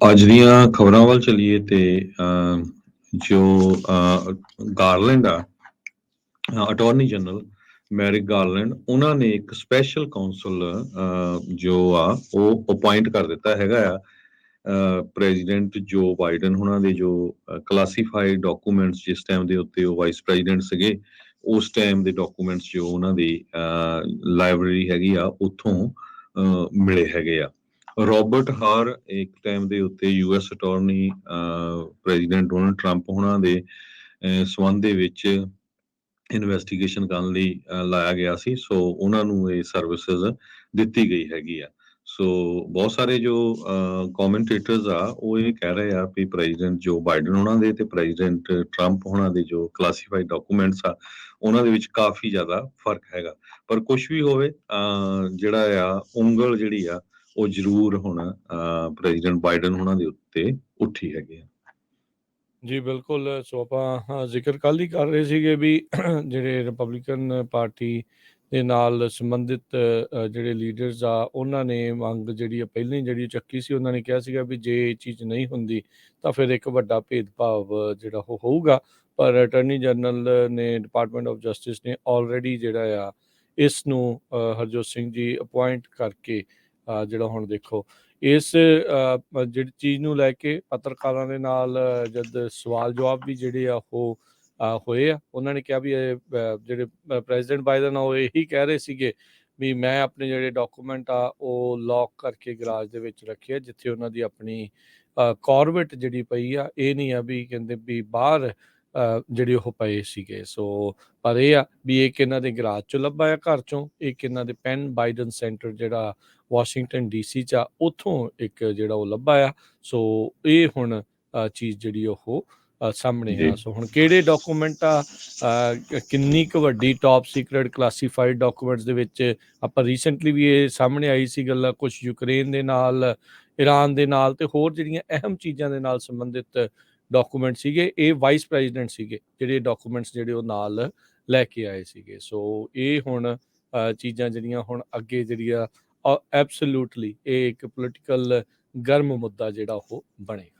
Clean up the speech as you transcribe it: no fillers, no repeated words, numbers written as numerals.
ਅੱਜ ਦੀਆਂ ਖਬਰਾਂ ਵੱਲ ਚੱਲੀਏ ਤੇ ਜੋ ਗਾਰਲੈਂਡ ਆ ਅਟਾਰਨੀ ਜਨਰਲ ਮੈਰਿਕ ਗਾਰਲੈਂਡ ਉਹਨਾਂ ਨੇ ਇੱਕ ਸਪੈਸ਼ਲ ਕਾਉਂਸਲ ਜੋ ਆ ਉਹ ਅਪਾਇੰਟ ਕਰ ਦਿੱਤਾ ਹੈਗਾ ਆ ਪ੍ਰੈਜ਼ੀਡੈਂਟ ਜੋ ਬਾਈਡਨ ਉਹਨਾਂ ਦੇ ਜੋ ਕਲਾਸੀਫਾਈਡ ਡਾਕੂਮੈਂਟਸ ਜਿਸ ਟਾਈਮ ਦੇ ਉੱਤੇ ਉਹ ਵਾਈਸ ਪ੍ਰੈਜ਼ੀਡੈਂਟ ਸੀਗੇ ਉਸ ਟਾਈਮ ਦੇ ਡਾਕੂਮੈਂਟਸ ਜੋ ਉਹਨਾਂ ਦੀ ਲਾਇਬ੍ਰੇਰੀ ਹੈਗੀ ਆ ਉੱਥੋਂ ਮਿਲੇ ਹੈਗੇ ਆ। ਰੋਬਰਟ ਹਾਰ ਇੱਕ ਟਾਈਮ ਦੇ ਉੱਤੇ US attorney president Donald Trump ਉਹਨਾਂ ਦੇ ਸੰਬੰਧ ਦੇ ਵਿੱਚ ਇਨਵੈਸਟੀਗੇਸ਼ਨ ਕਰਨ ਲਈ ਲਾਇਆ ਗਿਆ ਸੀ। ਸੋ ਉਹਨਾਂ ਨੂੰ ਇਹ ਸਰਵਿਸਿਜ਼ ਦਿੱਤੀ ਗਈ ਹੈਗੀ ਆ। ਸੋ ਬਹੁਤ ਸਾਰੇ ਜੋ ਕਮੈਂਟੇਟਰਸ ਆ ਉਹ ਇਹ ਕਹਿ ਰਹੇ ਆ ਵੀ ਪ੍ਰੈਜ਼ੀਡੈਂਟ ਜੋ ਬਾਈਡਨ ਉਹਨਾਂ ਦੇ ਤੇ ਪ੍ਰੈਜ਼ੀਡੈਂਟ ਟਰੰਪ ਉਹਨਾਂ ਦੇ ਜੋ ਕਲਾਸੀਫਾਈਡ ਡਾਕੂਮੈਂਟਸ ਆ ਉਹਨਾਂ ਦੇ ਵਿੱਚ ਕਾਫੀ ਜ਼ਿਆਦਾ ਫਰਕ ਹੈਗਾ। ਪਰ ਕੁਝ ਵੀ ਹੋਵੇ ਜਿਹੜਾ ਆ ਉਂਗਲ ਜਿਹੜੀ ਆ ਉਹ ਜ਼ਰੂਰ ਹੁਣ ਪ੍ਰੈਜ਼ੀਡੈਂਟ ਬਾਈਡਨ ਉਹਨਾਂ ਦੇ ਉੱਤੇ ਉੱਠੀ ਹੈਗੀ ਆ। ਜੀ ਬਿਲਕੁਲ। ਸੋ ਆਪਾਂ ਜ਼ਿਕਰ ਕੱਲ੍ਹ ਹੀ ਕਰ ਰਹੇ ਸੀਗੇ ਵੀ ਜਿਹੜੇ ਰਿਪਬਲਿਕਨ ਪਾਰਟੀ ਦੇ ਨਾਲ ਸੰਬੰਧਿਤ ਜਿਹੜੇ ਲੀਡਰਸ ਆ ਉਹਨਾਂ ਨੇ ਮੰਗ ਜਿਹੜੀ ਪਹਿਲਾਂ ਹੀ ਜਿਹੜੀ ਚੱਕੀ ਸੀ। ਉਹਨਾਂ ਨੇ ਕਿਹਾ ਸੀਗਾ ਵੀ ਜੇ ਇਹ ਚੀਜ਼ ਨਹੀਂ ਹੁੰਦੀ ਤਾਂ ਫਿਰ ਇੱਕ ਵੱਡਾ ਭੇਦਭਾਵ ਜਿਹੜਾ ਉਹ ਹੋਊਗਾ। ਪਰ ਅਟਾਰਨੀ ਜਨਰਲ ਨੇ ਡਿਪਾਰਟਮੈਂਟ ਆਫ ਜਸਟਿਸ ਨੇ ਆਲਰੇਡੀ ਜਿਹੜਾ ਆ ਇਸ ਨੂੰ ਹਰਜੋਤ ਸਿੰਘ ਜੀ ਅਪੁਆਇੰਟ ਕਰਕੇ ਜਿਹੜਾ ਹੁਣ ਦੇਖੋ ਇਸ ਜਿਹੜੀ ਚੀਜ਼ ਨੂੰ ਲੈ ਕੇ ਪੱਤਰਕਾਰਾਂ ਦੇ ਨਾਲ ਜਦ ਸਵਾਲ ਜਵਾਬ ਵੀ ਜਿਹੜੇ ਆ ਉਹ ਹੋਏ ਆ, ਉਹਨਾਂ ਨੇ ਕਿਹਾ ਵੀ ਜਿਹੜੇ ਪ੍ਰੈਜ਼ੀਡੈਂਟ ਬਾਈਡਨ ਆ ਉਹ ਇਹੀ ਕਹਿ ਰਹੇ ਸੀਗੇ ਵੀ ਮੈਂ ਆਪਣੇ ਜਿਹੜੇ ਡਾਕੂਮੈਂਟ ਆ ਉਹ ਲੌਕ ਕਰਕੇ ਗਰਾਜ ਦੇ ਵਿੱਚ ਰੱਖੇ ਆ, ਜਿੱਥੇ ਉਹਨਾਂ ਦੀ ਆਪਣੀ ਕਾਰਬੇਟ ਜਿਹੜੀ ਪਈ ਆ। ਇਹ ਨਹੀਂ ਆ ਵੀ ਕਹਿੰਦੇ ਵੀ ਬਾਹਰ ਜਿਹੜੇ ਉਹ ਪਏ ਸੀਗੇ। ਸੋ ਪਰ ਇਹ ਆ ਵੀ ਇੱਕ ਇਹਨਾਂ ਦੇ ਗਰਾਜ ਚੋਂ ਲੱਭਾ ਆ, ਘਰ ਚੋਂ। ਇੱਕ ਇਹਨਾਂ ਦੇ ਪੈਨ ਬਾਈਡਨ ਸੈਂਟਰ ਜਿਹੜਾ ਵਾਸ਼ਿੰਗਟਨ ਡੀਸੀ 'ਚ ਆ, ਉੱਥੋਂ ਇੱਕ ਜਿਹੜਾ ਉਹ ਲੱਭਾ ਆ। ਸੋ ਇਹ ਹੁਣ ਚੀਜ਼ ਜਿਹੜੀ ਉਹ ਸਾਹਮਣੇ ਆ। ਸੋ ਹੁਣ ਕਿਹੜੇ ਡਾਕੂਮੈਂਟ ਆ, ਕਿੰਨੀ ਕੁ ਵੱਡੀ ਟੌਪ ਸੀਕਰਟ ਕਲਾਸੀਫਾਈਡ ਡਾਕੂਮੈਂਟਸ ਦੇ ਵਿੱਚ ਆਪਾਂ ਰੀਸੈਂਟਲੀ ਵੀ ਇਹ ਸਾਹਮਣੇ ਆਈ ਸੀ ਗੱਲਾਂ, ਕੁਛ ਯੂਕਰੇਨ ਦੇ ਨਾਲ, ਈਰਾਨ ਦੇ ਨਾਲ ਤੇ ਹੋਰ ਜਿਹੜੀਆਂ ਅਹਿਮ ਚੀਜ਼ਾਂ ਦੇ ਨਾਲ ਸੰਬੰਧਿਤ ਡਾਕੂਮੈਂਟ ਸੀਗੇ। ਇਹ ਵਾਈਸ ਪ੍ਰੈਜ਼ੀਡੈਂਟ ਸੀਗੇ ਜਿਹੜੇ ਡਾਕੂਮੈਂਟਸ ਜਿਹੜੇ ਉਹ ਨਾਲ ਲੈ ਕੇ ਆਏ ਸੀਗੇ। ਸੋ ਇਹ ਹੁਣ ਚੀਜ਼ਾਂ ਜਿਹੜੀਆਂ ਹੁਣ ਅੱਗੇ ਜਿਹੜੀਆਂ ਐਬਸੋਲੂਟਲੀ ਇਹ ਇੱਕ ਪੋਲੀਟੀਕਲ ਗਰਮ ਮੁੱਦਾ ਜਿਹੜਾ ਉਹ ਬਣੇਗਾ।